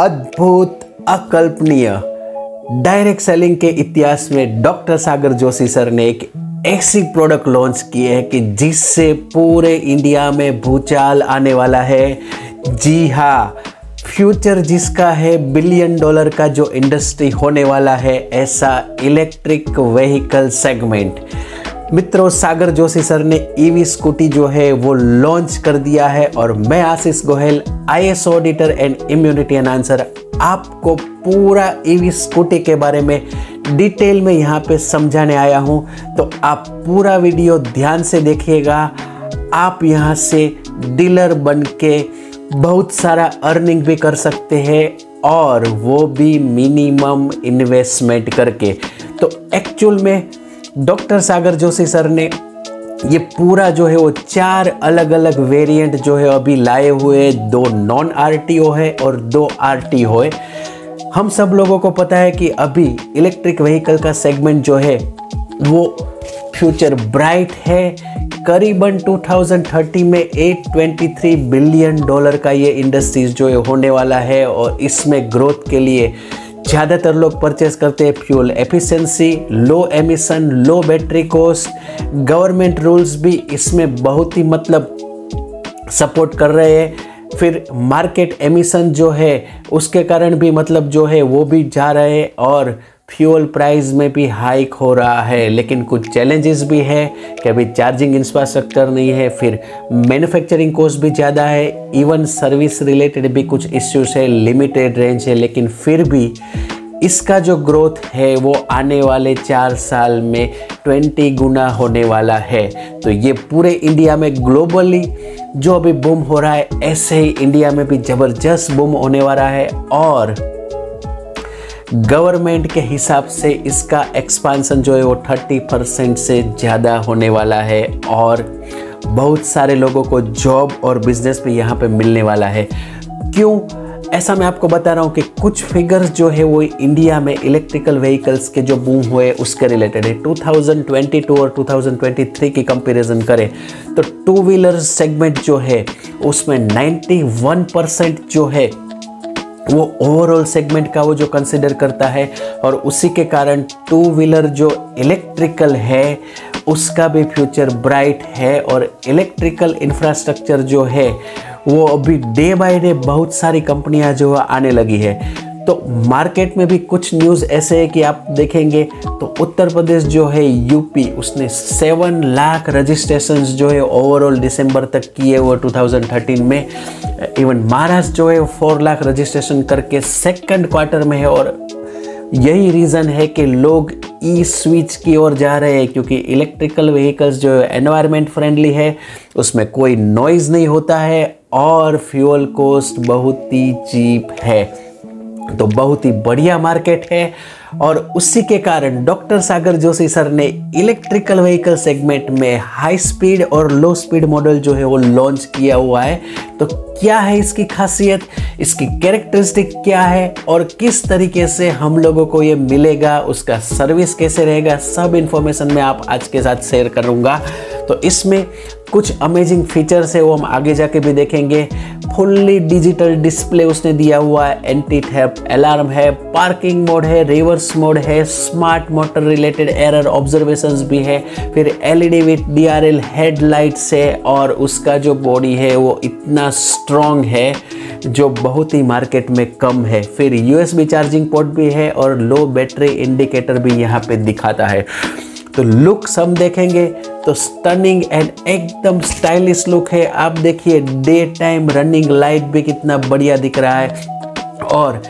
अद्भुत, अकल्पनीय direct selling के इतिहास में डॉक्टर सागर जोशी सर ने एक ऐसी प्रोडक्ट लॉन्च की है कि जिससे पूरे इंडिया में भूचाल आने वाला है। जी हाँ, फ्यूचर जिसका है बिलियन डॉलर का जो इंडस्ट्री होने वाला है, ऐसा इलेक्ट्रिक व्हीकल सेगमेंट। मित्रों, सागर जोशी सर ने ईवी स्कूटी जो है वो लॉन्च कर दिया है और मैं Ashish Goyal, IAS auditor and immunity enhancer, आपको पूरा ईवी स्कूटी के बारे में डिटेल में यहाँ पे समझाने आया हूँ। तो आप पूरा वीडियो ध्यान से देखिएगा। आप यहाँ से डीलर बन के बहुत सारा अर्निंग भी कर सकते हैं और वो भी मिनिमम इन्वेस्टमेंट करके। तो एक्चुअल में डॉक्टर सागर जोशी सर ने ये पूरा जो है वो 4 अलग अलग वेरिएंट जो है अभी लाए हुए, 2 नॉन आरटीओ है और 2 आरटीओ है। हम सब लोगों को पता है कि अभी इलेक्ट्रिक व्हीकल का सेगमेंट जो है वो फ्यूचर ब्राइट है। करीबन 2030 में 823 बिलियन डॉलर का ये इंडस्ट्रीज जो है होने वाला है और इसमें ग्रोथ के लिए ज़्यादातर लोग परचेस करते हैं फ्यूल एफिशिएंसी, लो एमिशन, लो बैटरी कॉस्ट। गवर्नमेंट रूल्स भी इसमें बहुत ही सपोर्ट कर रहे हैं। फिर मार्केट एमिशन जो है उसके कारण भी जो है वो भी जा रहे हैं और फ्यूल प्राइस में भी हाइक हो रहा है। लेकिन कुछ चैलेंजेस भी है कि अभी चार्जिंग इंफ्रास्ट्रक्चर नहीं है, फिर मैन्युफैक्चरिंग कॉस्ट भी ज़्यादा है, इवन सर्विस रिलेटेड भी कुछ इश्यूज है, लिमिटेड रेंज है। लेकिन फिर भी इसका जो ग्रोथ है वो आने वाले 4 साल में 20 गुना होने वाला है। तो ये पूरे इंडिया में ग्लोबली जो अभी बूम हो रहा है, ऐसे ही इंडिया में भी ज़बरदस्त बूम होने वाला है और गवर्नमेंट के हिसाब से इसका एक्सपांसन जो है वो 30% से ज़्यादा होने वाला है और बहुत सारे लोगों को जॉब और बिजनेस भी यहाँ पे मिलने वाला है। क्यों ऐसा मैं आपको बता रहा हूँ कि कुछ फिगर्स जो है वो इंडिया में इलेक्ट्रिकल व्हीकल्स के जो बूम हुए उसके रिलेटेड है। 2022 और 2023 की कंपैरिजन करें तो 2 व्हीलर सेगमेंट जो है उसमें 91% जो है वो ओवरऑल सेगमेंट का वो जो कंसिडर करता है और उसी के कारण 2 व्हीलर जो इलेक्ट्रिकल है उसका भी फ्यूचर ब्राइट है। और इलेक्ट्रिकल इंफ्रास्ट्रक्चर जो है वो अभी डे बाय डे बहुत सारी कंपनियां जो आने लगी है। तो मार्केट में भी कुछ न्यूज़ ऐसे है कि आप देखेंगे तो उत्तर प्रदेश जो है यूपी, उसने 7 लाख रजिस्ट्रेशंस जो है ओवरऑल दिसंबर तक किए वो 2013 में। इवन महाराष्ट्र जो है 4 लाख रजिस्ट्रेशन करके सेकंड क्वार्टर में है और यही रीज़न है कि लोग ई स्विच की ओर जा रहे हैं क्योंकि इलेक्ट्रिकल व्हीकल्स जो है एनवायरनमेंट फ्रेंडली है, उसमें कोई नॉइज़ नहीं होता है और फ्यूल कॉस्ट बहुत ही चीप है। तो बहुत ही बढ़िया मार्केट है और उसी के कारण डॉक्टर सागर जोशी सर ने इलेक्ट्रिकल व्हीकल सेगमेंट में हाई स्पीड और लो स्पीड मॉडल जो है वो लॉन्च किया हुआ है। तो क्या है इसकी खासियत, इसकी कैरेक्टरिस्टिक क्या है और किस तरीके से हम लोगों को ये मिलेगा, उसका सर्विस कैसे रहेगा, सब इंफॉर्मेशन मैं आप आज के साथ शेयर करूंगा। तो इसमें कुछ अमेजिंग फीचर्स है वो हम आगे जाके भी देखेंगे। फुल्ली डिजिटल डिस्प्ले उसने दिया हुआ है, एंटी थेफ्ट अलार्म है, पार्किंग मोड है, रिवर्स मोड है, smart motor related error observations भी है, फिर एलईडी विथ डीआरएल हेडलाइट्स है और उसका जो बॉडी है वो इतना स्ट्रॉन्ग है जो बहुत ही मार्केट में कम है। फिर यूएसबी चार्जिंग पोर्ट भी है और लो बैटरी इंडिकेटर भी यहाँ पे दिखाता है। तो लुक हम देखेंगे तो स्टनिंग एंड एकदम स्टाइलिश लुक है। आप देखिए डे टाइम रनिंग लाइट भी कितना बढ़िया दिख रहा है और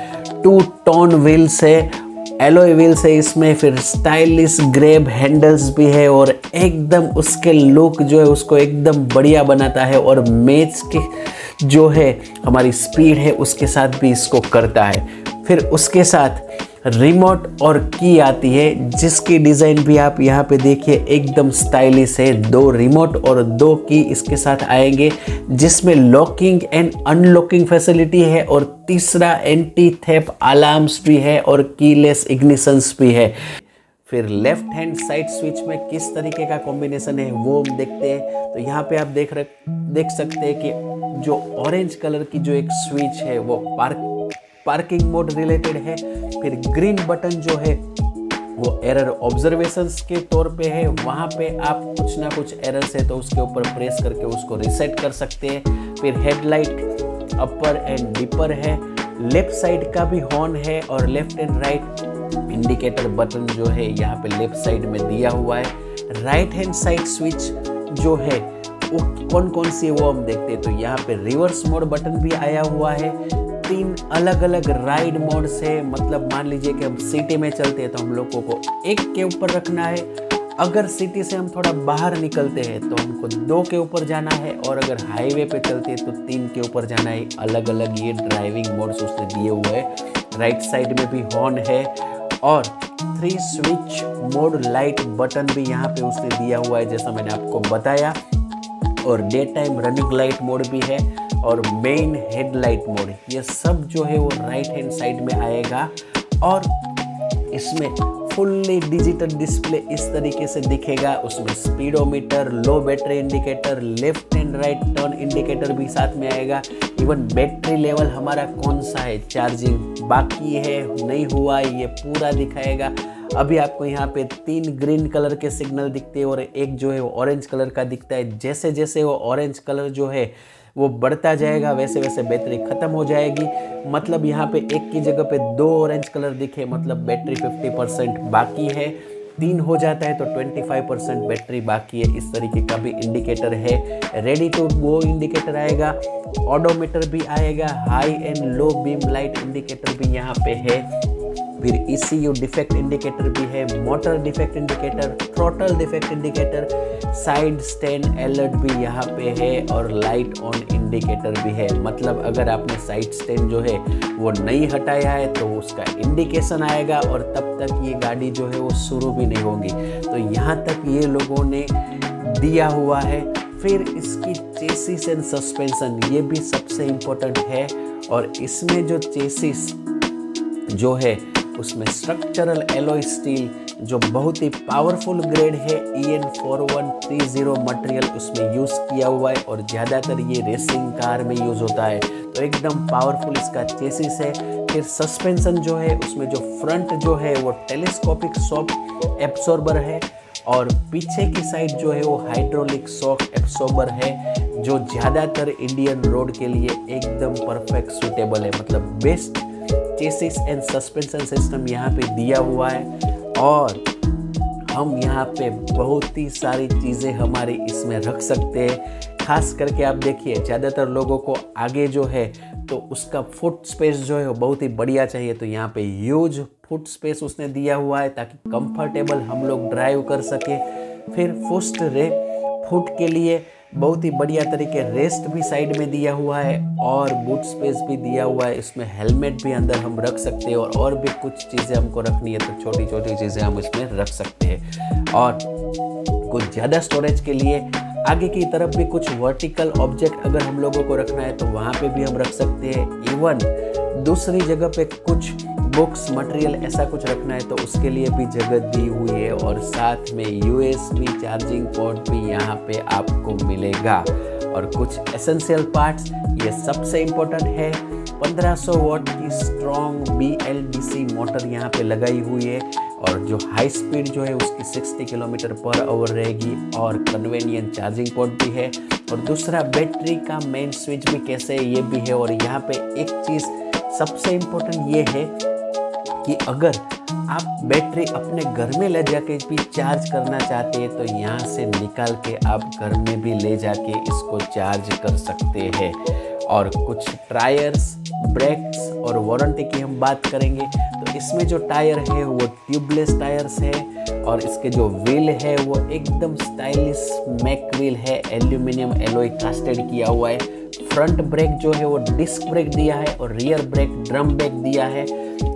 2 टोन व्हील्स है, एलॉय व्हील्स है इसमें, फिर स्टाइलिश ग्रैब हैंडल्स भी है और एकदम उसके लुक जो है उसको एकदम बढ़िया बनाता है और मैच की जो है हमारी स्पीड है उसके साथ भी इसको करता है। फिर उसके साथ रिमोट और की आती है जिसकी डिज़ाइन भी आप यहाँ पे देखिए एकदम स्टाइलिश है। 2 रिमोट और 2 की इसके साथ आएंगे जिसमें लॉकिंग एंड अनलॉकिंग फैसिलिटी है और तीसरा एंटी थेफ्ट अलार्म्स भी है और कीलेस इग्निशंस भी है। फिर लेफ्ट हैंड साइड स्विच में किस तरीके का कॉम्बिनेशन है वो हम देखते हैं। तो यहाँ पे आप देख सकते हैं कि जो ऑरेंज कलर की जो एक स्विच है वो पार्किंग मोड रिलेटेड है। फिर ग्रीन बटन जो है वो एरर ऑब्जर्वेशंस के तौर पे है, वहाँ पे आप कुछ ना कुछ एरर्स है तो उसके ऊपर प्रेस करके उसको रीसेट कर सकते हैं। फिर हेडलाइट अपर एंड डिपर है, लेफ्ट साइड का भी हॉर्न है और left and right indicator button जो है यहाँ पे लेफ्ट साइड में दिया हुआ है। राइट हैंड साइड स्विच जो है वो कौन कौन सी है वो हम देखते हैं। तो यहाँ पे रिवर्स मोड बटन भी आया हुआ है। 3 अलग अलग राइड मोड्स है, मतलब मान लीजिए कि हम सिटी में चलते हैं तो हम लोगों को 1 के ऊपर रखना है, अगर सिटी से हम थोड़ा बाहर निकलते हैं तो हमको 2 के ऊपर जाना है, और अगर हाईवे पे चलते हैं तो 3 के ऊपर जाना है। अलग अलग ये ड्राइविंग मोड्स उसने दिए हुए हैं। राइट साइड में भी हॉर्न है और 3 स्विच मोड लाइट बटन भी यहाँ पे उसने दिया हुआ है जैसा मैंने आपको बताया, और day time running light mode भी है और मेन हेडलाइट मोड। ये सब जो है वो राइट हैंड साइड में आएगा और इसमें फुल्ली डिजिटल डिस्प्ले इस तरीके से दिखेगा। उसमें speedometer, low battery indicator, left and right turn indicator भी साथ में आएगा। इवन बैटरी लेवल हमारा कौन सा है, चार्जिंग बाकी है नहीं हुआ, ये पूरा दिखाएगा। अभी आपको यहाँ पे 3 ग्रीन कलर के सिग्नल दिखते हैं और एक जो है वो ऑरेंज कलर का दिखता है। जैसे जैसे वो ऑरेंज कलर जो है वो बढ़ता जाएगा वैसे वैसे बैटरी ख़त्म हो जाएगी। मतलब यहाँ पे 1 की जगह पे 2 ऑरेंज कलर दिखे, मतलब बैटरी 50% बाकी है। 3 हो जाता है तो 25% बैटरी बाकी है। इस तरीके का भी इंडिकेटर है। रेडी टू गो इंडिकेटर आएगा, ऑडोमीटर भी आएगा, high and low beam light indicator भी यहाँ पे है। फिर ECU डिफेक्ट इंडिकेटर भी है, motor defect indicator, throttle defect indicator, side stand alert भी यहाँ पे है और लाइट ऑन इंडिकेटर भी है। मतलब अगर आपने साइड स्टैंड जो है वो नहीं हटाया है तो उसका इंडिकेशन आएगा और तब तक ये गाड़ी जो है वो शुरू भी नहीं होगी। तो यहाँ तक ये लोगों ने दिया हुआ है। फिर इसकी चेसिस एंड सस्पेंशन, ये भी सबसे इम्पोर्टेंट है। और इसमें जो चेसिस जो है उसमें स्ट्रक्चरल एलॉय स्टील जो बहुत ही पावरफुल ग्रेड है EN4130 मटेरियल उसमें यूज़ किया हुआ है और ज़्यादातर ये रेसिंग कार में यूज़ होता है। तो एकदम पावरफुल इसका चेसिस है। फिर सस्पेंशन जो है उसमें जो फ्रंट जो है वो टेलीस्कोपिक शॉक एब्सॉर्बर है और पीछे की साइड जो है वो हाइड्रोलिक शॉक एब्सॉर्बर है, जो ज़्यादातर इंडियन रोड के लिए एकदम परफेक्ट सूटेबल है। मतलब best chassis and suspension system यहाँ पे दिया हुआ है और हम यहाँ पे बहुत ही सारी चीज़ें हमारी इसमें रख सकते हैं। खास करके आप देखिए ज़्यादातर लोगों को आगे जो है तो उसका फुट स्पेस जो है वो बहुत ही बढ़िया चाहिए, तो यहाँ पे ह्यूज फुट स्पेस उसने दिया हुआ है ताकि कंफर्टेबल हम लोग ड्राइव कर सके। फिर फुट के लिए बहुत ही बढ़िया तरीके रेस्ट भी साइड में दिया हुआ है और बूट स्पेस भी दिया हुआ है। इसमें हेलमेट भी अंदर हम रख सकते हैं और भी कुछ चीज़ें हमको रखनी है तो छोटी छोटी चीज़ें हम इसमें रख सकते हैं। और कुछ ज़्यादा स्टोरेज के लिए आगे की तरफ भी कुछ वर्टिकल ऑब्जेक्ट अगर हम लोगों को रखना है तो वहाँ पे भी हम रख सकते हैं। इवन दूसरी जगह पे कुछ बुक्स मटेरियल ऐसा कुछ रखना है तो उसके लिए भी जगह दी हुई है और साथ में USB चार्जिंग पोर्ट भी यहाँ पे आपको मिलेगा। और कुछ एसेंशियल पार्ट्स, ये सबसे इम्पोर्टेंट है, 1500 वॉट की स्ट्रॉन्ग BLDC मोटर यहाँ पे लगाई हुई है और जो हाई स्पीड जो है उसकी 60 km/h रहेगी और कन्वेनियंट चार्जिंग पोर्ट भी है। और दूसरा बैटरी का मेन स्विच भी कैसे है ये भी है। और यहाँ पे एक चीज़ सबसे इम्पोर्टेंट ये है कि अगर आप बैटरी अपने घर में ले जाके भी चार्ज करना चाहते हैं तो यहाँ से निकाल के आप घर में भी ले जाके इसको चार्ज कर सकते हैं। और कुछ टायर्स, ब्रेक्स और वारंटी की हम बात करेंगे तो इसमें जो टायर है वो ट्यूबलेस टायर्स है और इसके जो व्हील है वो एकदम स्टाइलिश मैक व्हील है, एल्यूमिनियम एलॉय कास्टेड किया हुआ है। फ्रंट ब्रेक जो है वो डिस्क ब्रेक दिया है और रियर ब्रेक ड्रम ब्रेक दिया है।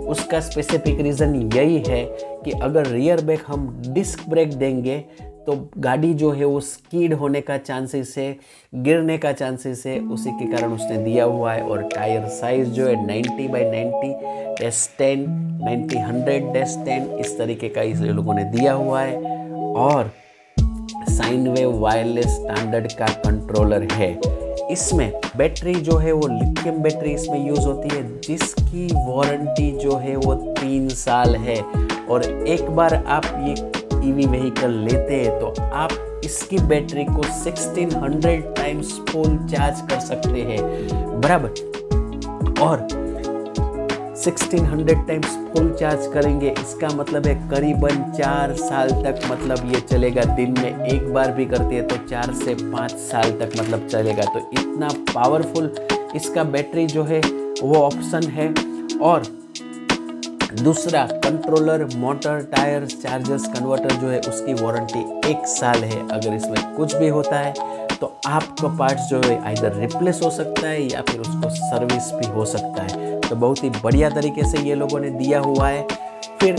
उसका स्पेसिफिक रीज़न यही है कि अगर रियर ब्रेक हम डिस्क ब्रेक देंगे तो गाड़ी जो है वो स्कीड होने का चांसेस है, गिरने का चांसेस है, उसी के कारण उसने दिया हुआ है। और टायर साइज जो है 90x90-10, 90-100-10 इस तरीके का इस लोगों ने दिया हुआ है। और साइन वेव वायरलेस स्टैंडर्ड का कंट्रोलर है। इसमें बैटरी जो है वो लिथियम बैटरी इसमें यूज़ होती है, जिसकी वारंटी जो है वो 3 साल है। और एक बार आप ये ईवी व्हीकल लेते हैं तो आप इसकी बैटरी को 1600 टाइम्स फुल चार्ज कर सकते हैं, बराबर। और 1600 टाइम्स फुल चार्ज करेंगे, इसका मतलब है करीबन 4 साल तक मतलब ये चलेगा। दिन में एक बार भी करते हैं तो 4 से 5 साल तक मतलब चलेगा। तो इतना पावरफुल इसका बैटरी जो है वो ऑप्शन है। और दूसरा, controller, motor, tyre, chargers, converter जो है उसकी वारंटी 1 साल है। अगर इसमें कुछ भी होता है तो आपका पार्ट्स जो है आइदर रिप्लेस हो सकता है या फिर उसको सर्विस भी हो सकता है। तो बहुत ही बढ़िया तरीके से ये लोगों ने दिया हुआ है। फिर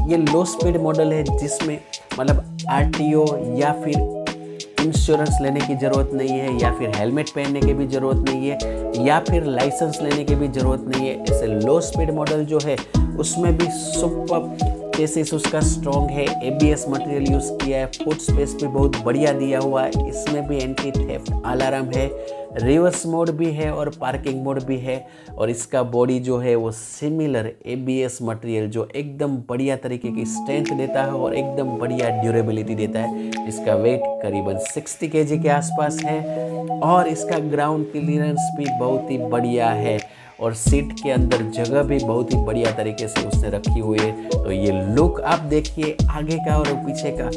ये लो स्पीड मॉडल है, जिसमें मतलब आरटीओ या फिर इंश्योरेंस लेने की ज़रूरत नहीं है, या फिर हेलमेट पहनने की भी ज़रूरत नहीं है, या फिर लाइसेंस लेने की भी ज़रूरत नहीं है। ऐसे लो स्पीड मॉडल जो है उसमें भी सुपर चेसिस उसका स्ट्रॉन्ग है, एबीएस मटेरियल यूज़ किया है, फुट स्पेस भी बहुत बढ़िया दिया हुआ है। इसमें भी एंटी थेफ्ट अलार्म है, रिवर्स मोड भी है और पार्किंग मोड भी है। और इसका बॉडी जो है वो सिमिलर एबीएस मटेरियल जो एकदम बढ़िया तरीके की स्ट्रेंथ देता है और एकदम बढ़िया ड्यूरेबिलिटी देता है। इसका वेट करीबन 60 केजी के आसपास है और इसका ग्राउंड क्लियरेंस भी बहुत ही बढ़िया है। और सीट के अंदर जगह भी बहुत ही बढ़िया तरीके से उसने रखी हुई है। तो ये लुक आप देखिए आगे का और पीछे का,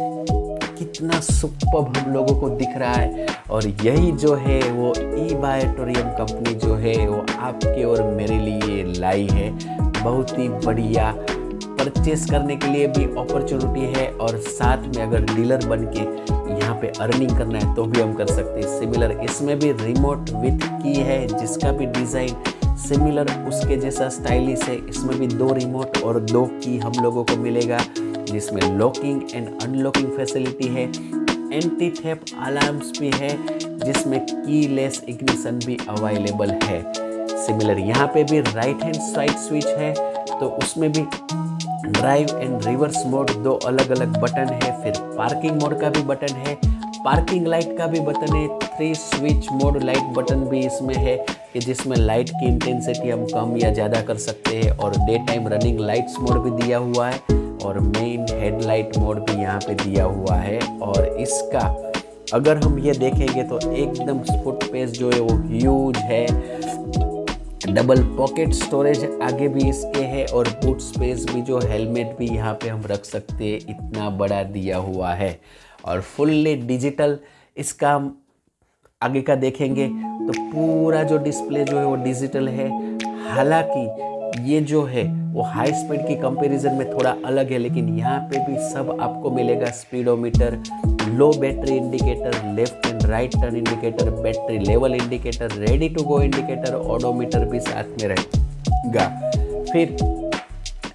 कितना सुपर्ब हम लोगों को दिख रहा है। और यही जो है वो ई-बायोटोरियम कंपनी जो है वो आपके और मेरे लिए लाई है। बहुत ही बढ़िया परचेस करने के लिए भी अपॉर्चुनिटी है, और साथ में अगर डीलर बन के यहाँ पे अर्निंग करना है तो भी हम कर सकते हैं। सिमिलर इसमें भी रिमोट विथ की है, जिसका भी डिज़ाइन सिमिलर उसके जैसा स्टाइलिश है। इसमें भी 2 रिमोट और 2 की हम लोगों को मिलेगा, जिसमें लॉकिंग एंड अनलॉकिंग फैसिलिटी है। एंटी थेफ्ट अलार्म्स भी है, जिसमें कीलेस इग्निशन भी अवेलेबल है। सिमिलर यहाँ पे भी राइट हैंड साइड स्विच है, तो उसमें भी ड्राइव एंड रिवर्स मोड 2 अलग अलग बटन है। फिर पार्किंग मोड का भी बटन है, पार्किंग लाइट का भी बटन है। 3 स्विच मोड लाइट बटन भी इसमें है, कि जिसमें लाइट की इंटेंसिटी हम कम या ज़्यादा कर सकते हैं। और day time running lights mode भी दिया हुआ है, और मेन हेडलाइट मोड भी यहाँ पे दिया हुआ है। और इसका अगर हम ये देखेंगे तो एकदम फुट स्पेस जो है वो ह्यूज है। डबल पॉकेट स्टोरेज आगे भी इसके है, और बूट स्पेस भी जो हेलमेट भी यहाँ पे हम रख सकते हैं, इतना बड़ा दिया हुआ है। और फुल्ली डिजिटल इसका आगे का देखेंगे तो पूरा जो डिस्प्ले जो है वो डिजिटल है। हालांकि ये जो है वो हाई स्पीड की कंपैरिजन में थोड़ा अलग है, लेकिन यहाँ पे भी सब आपको मिलेगा। Speedometer, low battery indicator, left and right turn indicator, battery level indicator, ready to go indicator, odometer भी साथ में रहेगा। फिर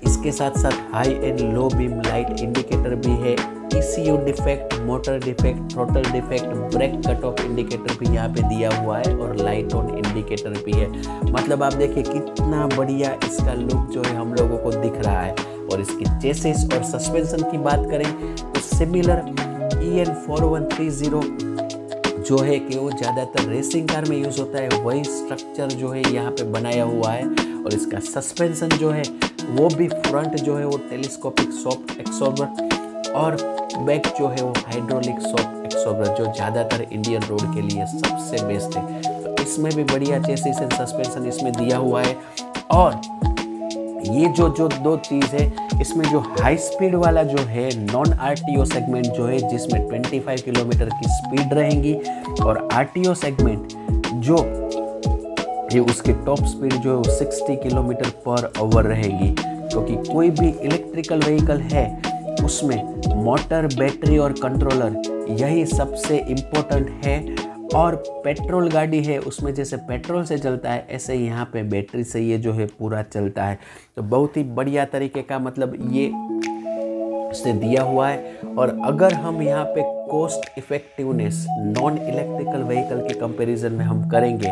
इसके साथ साथ high and low beam light indicator भी है। ECU defect, motor defect, throttle defect, brake cut off indicator भी यहाँ पे दिया हुआ है, और लाइट ऑन इंडिकेटर भी है। मतलब आप देखिए कितना बढ़िया इसका लुक जो है हम लोगों को दिख रहा है। और इसकी चेसिस और सस्पेंशन की बात करें तो सिमिलर EN4130 जो है कि वो ज़्यादातर रेसिंग कार में यूज़ होता है, वही स्ट्रक्चर जो है यहाँ पे बनाया हुआ है। और इसका सस्पेंशन जो है वो भी फ्रंट जो है वो टेलीस्कोपिक शॉक एब्सॉर्बर, और बैक जो है वो हाइड्रोलिक शॉक एब्सॉर्बर, जो ज़्यादातर इंडियन रोड के लिए सबसे बेस्ट है। तो इसमें भी बढ़िया चेसिस एंड सस्पेंशन इसमें दिया हुआ है। और ये जो 2 चीज़ है, इसमें जो हाई स्पीड वाला जो है नॉन आरटीओ सेगमेंट जो है, जिसमें 25 किलोमीटर की स्पीड रहेंगी, और आरटीओ सेगमेंट जो ये उसकी टॉप स्पीड जो है वो 60 किलोमीटर पर आवर रहेगी। क्योंकि कोई भी इलेक्ट्रिकल व्हीकल है उसमें मोटर, बैटरी और कंट्रोलर यही सबसे इम्पोर्टेंट है। और पेट्रोल गाड़ी है उसमें जैसे पेट्रोल से चलता है, ऐसे यहाँ पे बैटरी से ये जो है पूरा चलता है। तो बहुत ही बढ़िया तरीके का मतलब ये से दिया हुआ है। और अगर हम यहाँ पे cost effectiveness non electrical vehicle के कंपैरिजन में हम करेंगे,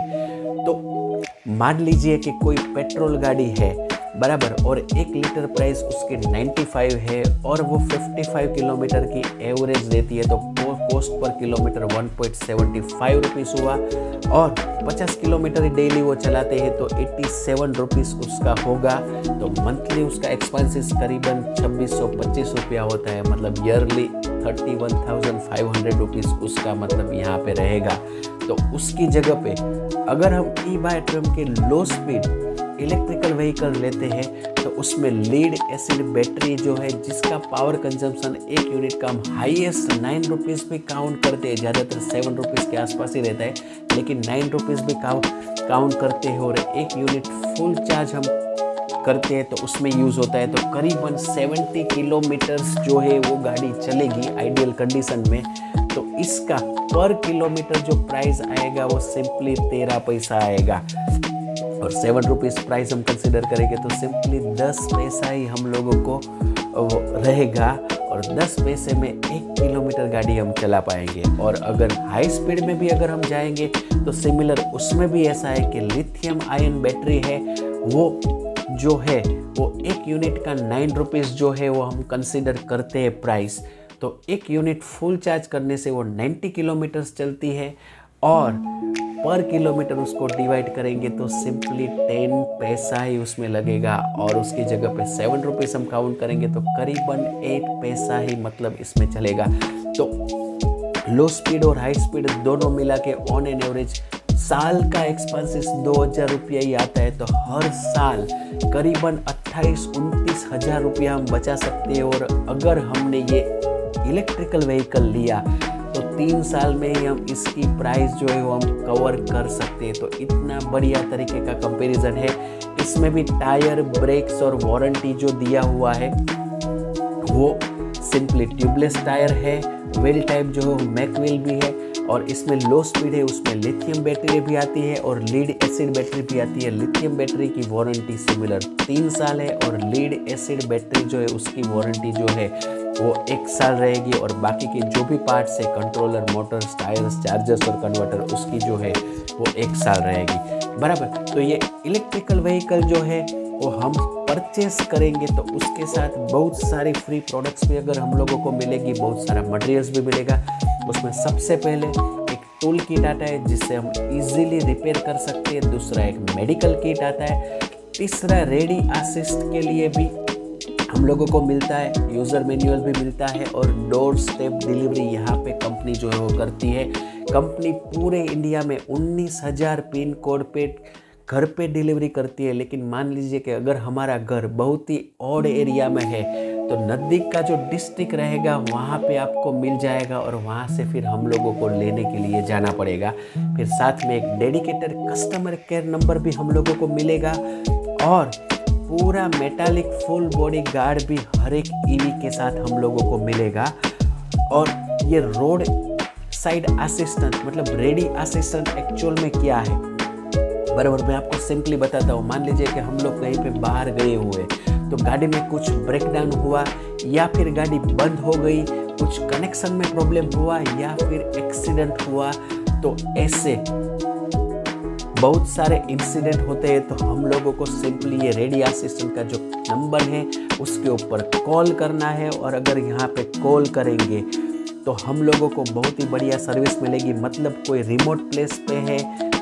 तो मान लीजिए कि कोई पेट्रोल गाड़ी है बराबर, और 1 लीटर प्राइस उसके 95 है, और वो 55 किलोमीटर की एवरेज देती है, तो कॉस्ट पर किलोमीटर 1.75 रुपीज़ हुआ, और 50 किलोमीटर डेली वो चलाते हैं तो 87 रुपीज़ उसका होगा। तो मंथली उसका एक्सपेंसेस करीबन 2625 रुपया होता है, मतलब ईयरली 31,500 रुपीज़ उसका मतलब यहाँ पे रहेगा। तो उसकी जगह पे अगर हम e-बायट्रियम के लो स्पीड इलेक्ट्रिकल व्हीकल लेते हैं तो उसमें लीड एसिड बैटरी जो है, जिसका पावर कंजम्पशन 1 यूनिट का हम हाईएस्ट 9 रुपीज़ भी काउंट करते हैं, ज़्यादातर 7 रुपीज़ के आसपास ही रहता है, लेकिन 9 रुपीज़ भी काउंट करते हैं और 1 यूनिट फुल चार्ज हम करते हैं तो उसमें यूज़ होता है। तो करीबन 70 किलोमीटर्स जो है वो गाड़ी चलेगी आइडियल कंडीशन में। तो इसका पर किलोमीटर जो प्राइस आएगा वो सिंपली 13 पैसा आएगा, और 7 रुपीज़ प्राइस हम कंसिडर करेंगे तो सिंपली 10 पैसा ही हम लोगों को रहेगा, और 10 पैसे में 1 किलोमीटर गाड़ी हम चला पाएंगे। और अगर हाई स्पीड में भी अगर हम जाएंगे तो सिमिलर उसमें भी ऐसा है कि लिथियम आयन बैटरी है, वो जो है वो 1 यूनिट का 9 रुपीज़ जो है वो हम कंसिडर करते हैं प्राइस। तो 1 यूनिट फुल चार्ज करने से वो 90 किलोमीटर्स चलती है, और पर किलोमीटर उसको डिवाइड करेंगे तो सिंपली 10 पैसा ही उसमें लगेगा, और उसकी जगह पे 7 रुपीज़ हम काउंट करेंगे तो करीबन 8 पैसा ही मतलब इसमें चलेगा। तो लो स्पीड और हाई स्पीड दोनों मिला के ऑन एन एवरेज साल का एक्सपेंसेस 2000 रुपया ही आता है। तो हर साल करीबन 28-29 हज़ार रुपया हम बचा सकते हैं, और अगर हमने ये इलेक्ट्रिकल व्हीकल लिया तो 3 साल में ही हम इसकी प्राइस जो है वो हम कवर कर सकते हैं। तो इतना बढ़िया तरीके का कंपैरिजन है। इसमें भी टायर, ब्रेक्स और वारंटी जो दिया हुआ है वो सिंपली ट्यूबलेस टायर है, व्हील टाइप जो है मैक व्हील भी है, और इसमें लो स्पीड है, उसमें लिथियम बैटरी भी आती है और लीड एसिड बैटरी भी आती है। लिथियम बैटरी की वारंटी सिमिलर 3 साल है, और लीड एसिड बैटरी जो है उसकी वारंटी जो है वो 1 साल रहेगी, और बाकी के जो भी पार्ट्स है कंट्रोलर, मोटर्स, टायर्स, चार्जर्स और कन्वर्टर उसकी जो है वो 1 साल रहेगी, बराबर। तो ये इलेक्ट्रिकल व्हीकल जो है वो हम परचेस करेंगे तो उसके साथ बहुत सारी फ्री प्रोडक्ट्स भी अगर हम लोगों को मिलेगी, बहुत सारा मटेरियल्स भी मिलेगा। उसमें सबसे पहले एक टूल किट आता है जिससे हम इजीली रिपेयर कर सकते हैं, दूसरा एक मेडिकल किट आता है, तीसरा रेडी असिस्ट के लिए भी हम लोगों को मिलता है, यूज़र मैनुअल भी मिलता है, और डोर स्टेप डिलीवरी यहाँ पे कंपनी जो है वो करती है। कंपनी पूरे इंडिया में 19,000 पिन कोड पे घर पे डिलीवरी करती है। लेकिन मान लीजिए कि अगर हमारा घर बहुत ही ऑड एरिया में है तो नज़दीक का जो डिस्ट्रिक्ट रहेगा वहाँ पे आपको मिल जाएगा, और वहाँ से फिर हम लोगों को लेने के लिए जाना पड़ेगा। फिर साथ में एक डेडिकेटेड कस्टमर केयर नंबर भी हम लोगों को मिलेगा, और पूरा मेटालिक फुल बॉडी गार्ड भी हर एक ईवी के साथ हम लोगों को मिलेगा। और ये रोड साइड असिस्टेंट मतलब रेडी असिस्टेंट एक्चुअल में क्या है, बराबर मैं आपको सिंपली बताता हूँ। मान लीजिए कि हम लोग कहीं पे बाहर गए हुए तो गाड़ी में कुछ ब्रेकडाउन हुआ, या फिर गाड़ी बंद हो गई, कुछ कनेक्शन में प्रॉब्लम हुआ, या फिर एक्सीडेंट हुआ, तो ऐसे बहुत सारे इंसिडेंट होते हैं। तो हम लोगों को सिंपली ये रेडी असिस्टेंट का जो नंबर है उसके ऊपर कॉल करना है, और अगर यहाँ पे कॉल करेंगे तो हम लोगों को बहुत ही बढ़िया सर्विस मिलेगी। मतलब कोई रिमोट प्लेस पे है,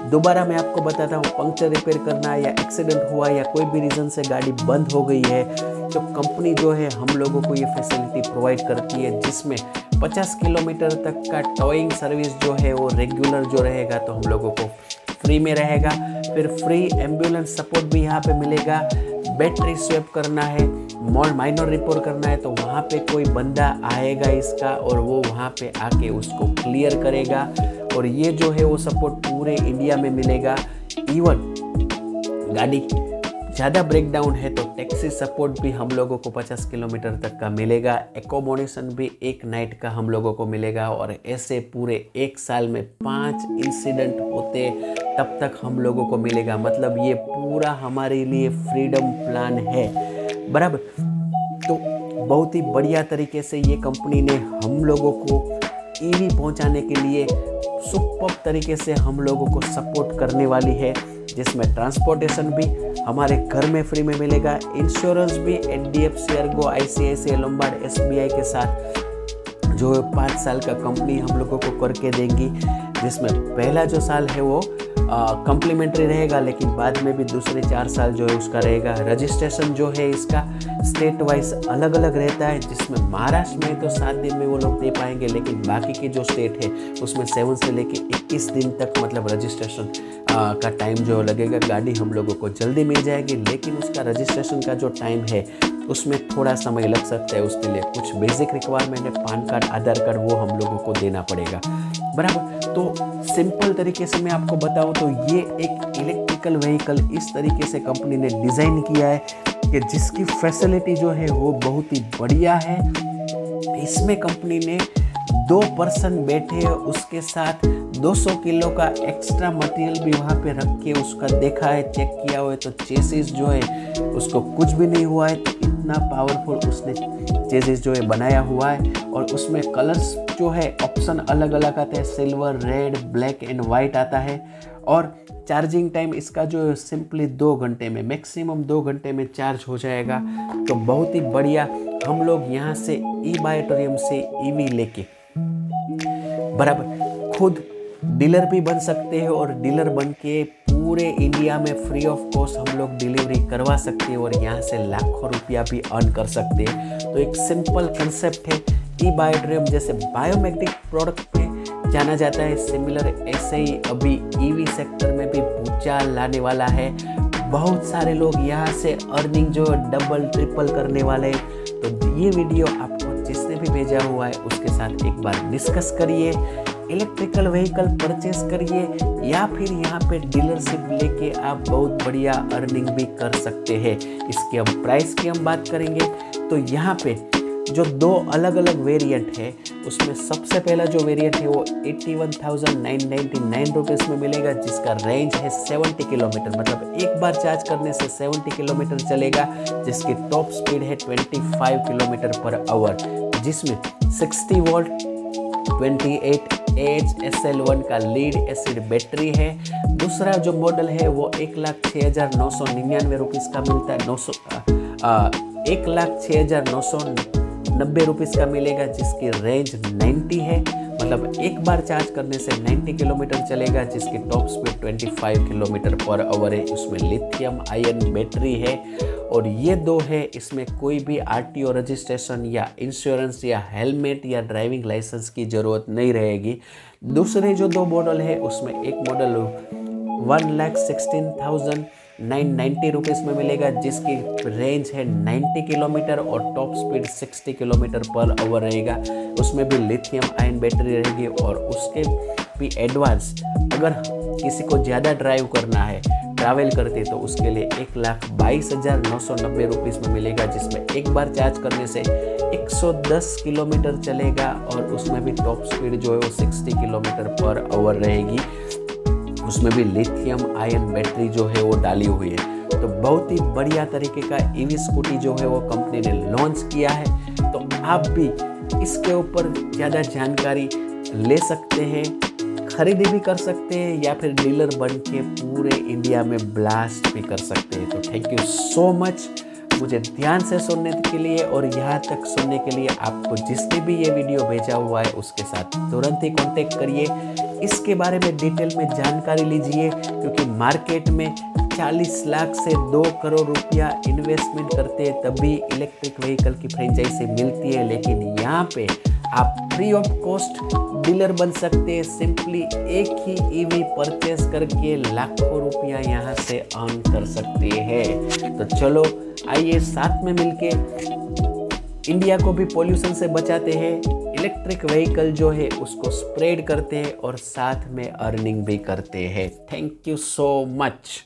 दोबारा मैं आपको बताता हूँ, पंक्चर रिपेयर करना है या एक्सीडेंट हुआ या कोई भी रीज़न से गाड़ी बंद हो गई है, तो कंपनी जो है हम लोगों को ये फैसिलिटी प्रोवाइड करती है, जिसमें 50 किलोमीटर तक का टॉइंग सर्विस जो है वो रेगुलर जो रहेगा तो हम लोगों को फ्री में रहेगा। फिर फ्री एम्बुलेंस सपोर्ट भी यहाँ पे मिलेगा। बैटरी स्वैप करना है, माइनर रिपेयर करना है, तो वहाँ पे कोई बंदा आएगा इसका, और वो वहाँ पे आके उसको क्लियर करेगा। और ये जो है वो सपोर्ट पूरे इंडिया में मिलेगा। इवन गाड़ी ज़्यादा ब्रेकडाउन है तो टैक्सी सपोर्ट भी हम लोगों को 50 किलोमीटर तक का मिलेगा। एकोमोडेशन भी एक नाइट का हम लोगों को मिलेगा, और ऐसे पूरे 1 साल में 5 इंसिडेंट होते तब तक हम लोगों को मिलेगा। मतलब ये पूरा हमारे लिए फ्रीडम प्लान है, बराबर। तो बहुत ही बढ़िया तरीके से ये कंपनी ने हम लोगों को ईवी पहुंचाने के लिए सुपर तरीके से हम लोगों को सपोर्ट करने वाली है, जिसमें ट्रांसपोर्टेशन भी हमारे घर में फ्री में मिलेगा, इंश्योरेंस भी NDFC, Ergo, ICICI, Lombard, SBI के साथ जो 5 साल का कंपनी हम लोगों को करके देंगी, जिसमें पहला जो साल है वो कम्प्लीमेंट्री रहेगा, लेकिन बाद में भी दूसरे 4 साल जो है उसका रहेगा। रजिस्ट्रेशन जो है इसका स्टेट वाइज अलग अलग रहता है, जिसमें महाराष्ट्र में तो 7 दिन में वो लोग दे पाएंगे, लेकिन बाकी के जो स्टेट है उसमें 7 से लेके 21 दिन तक मतलब रजिस्ट्रेशन का टाइम जो लगेगा। गाड़ी हम लोगों को जल्दी मिल जाएगी, लेकिन उसका रजिस्ट्रेशन का जो टाइम है उसमें थोड़ा समय लग सकता है। उसके लिए कुछ बेसिक रिक्वायरमेंट है, पैन कार्ड, आधार कार्ड, वो हम लोगों को देना पड़ेगा, बराबर। तो सिंपल तरीके से मैं आपको बताऊं तो ये एक इलेक्ट्रिकल व्हीकल इस तरीके से कंपनी ने डिज़ाइन किया है कि जिसकी फैसिलिटी जो है वो बहुत ही बढ़िया है। इसमें कंपनी ने 2 पर्सन बैठे, उसके साथ 200 किलो का एक्स्ट्रा मटेरियल भी वहाँ पे रख के उसका देखा है, चेक किया हुआ है, तो चेसिस जो है उसको कुछ भी नहीं हुआ है। इतना पावरफुल उसने चेसिस जो है बनाया हुआ है। और उसमें कलर्स जो है ऑप्शन अलग अलग आते हैं, silver, red, black and white आता है। और चार्जिंग टाइम इसका जो है सिंपली 2 घंटे में, मैक्सिमम 2 घंटे में चार्ज हो जाएगा। तो बहुत ही बढ़िया। हम लोग यहाँ से ई-बायोटोरियम से ईवी लेके बराबर खुद डीलर भी बन सकते हैं, और डीलर बन के पूरे इंडिया में फ्री ऑफ कॉस्ट हम लोग डिलीवरी करवा सकते हैं, और यहाँ से लाखों रुपया भी अर्न कर सकते हैं। तो एक सिंपल कंसेप्ट है। ई-बायोटोरियम जैसे बायोमेट्रिक प्रोडक्ट पे जाना जाता है, सिमिलर ऐसे ही अभी ईवी सेक्टर में भी भूचाल लाने वाला है। बहुत सारे लोग यहाँ से अर्निंग जो डबल ट्रिपल करने वाले हैं। तो ये वीडियो आपको जिसने भी भेजा हुआ है उसके साथ एक बार डिस्कस करिए, इलेक्ट्रिकल व्हीकल परचेस करिए, या फिर यहाँ पे डीलरशिप लेके आप बहुत बढ़िया अर्निंग भी कर सकते हैं। इसके हम प्राइस की हम बात करेंगे तो यहाँ पे जो 2 अलग अलग वेरिएंट है, उसमें सबसे पहला जो वेरिएंट है वो 81,999 रुपीज़ में मिलेगा, जिसका रेंज है 70 किलोमीटर, मतलब एक बार चार्ज करने से 70 किलोमीटर चलेगा, जिसकी टॉप स्पीड है 25 किलोमीटर पर आवर, जिसमें 60 वोल्ट 28 SL1 का लीड एसिड बैटरी है। दूसरा जो मॉडल है वो 1,06,999 रुपीज़ का मिलता है, 1,06,990 रुपीज़ का मिलेगा, जिसकी रेंज 90 है, मतलब एक बार चार्ज करने से 90 किलोमीटर चलेगा, जिसकी top speed 25 kilometre per hour है। उसमें लिथियम आयन बैटरी है, और ये 2 है, इसमें कोई भी RTO रजिस्ट्रेशन या इंश्योरेंस या हेलमेट या ड्राइविंग लाइसेंस की ज़रूरत नहीं रहेगी। दूसरे जो 2 मॉडल है उसमें एक मॉडल 1,16,990 रुपीज़ में मिलेगा, जिसकी रेंज है 90 किलोमीटर और top speed 60 kilometre per hour रहेगा। उसमें भी लिथियम आयन बैटरी रहेगी, और उसके भी एडवांस अगर किसी को ज़्यादा ड्राइव करना है, ट्रैवल करते, तो उसके लिए 1,22,990 रुपीज़ में मिलेगा, जिसमें एक बार चार्ज करने से 110 किलोमीटर चलेगा, और उसमें भी टॉप स्पीड जो है वो 60 किलोमीटर पर आवर रहेगी। उसमें भी लिथियम आयन बैटरी जो है वो डाली हुई है। तो बहुत ही बढ़िया तरीके का ईवी स्कूटी जो है वो कंपनी ने लॉन्च किया है। तो आप भी इसके ऊपर ज़्यादा जानकारी ले सकते हैं, खरीदी भी कर सकते हैं, या फिर डीलर बन के पूरे इंडिया में ब्लास्ट भी कर सकते हैं। तो थैंक यू सो मच मुझे ध्यान से सुनने के लिए, और यहाँ तक सुनने के लिए आपको जिसने भी ये वीडियो भेजा हुआ है उसके साथ तुरंत ही कांटेक्ट करिए, इसके बारे में डिटेल में जानकारी लीजिए, क्योंकि मार्केट में 40 लाख से 2 करोड़ रुपया इन्वेस्टमेंट करते हैं तभी इलेक्ट्रिक व्हीकल की फ्रेंचाइजी मिलती है, लेकिन यहाँ पे आप फ्री ऑफ कॉस्ट डीलर बन सकते हैं। सिंपली एक ही ईवी परचेस करके लाखों रुपया यहाँ से अर्न कर सकते हैं। तो चलो आइए साथ में मिलके इंडिया को भी पॉल्यूशन से बचाते हैं, इलेक्ट्रिक व्हीकल जो है उसको स्प्रेड करते हैं, और साथ में अर्निंग भी करते हैं। Thank you so much.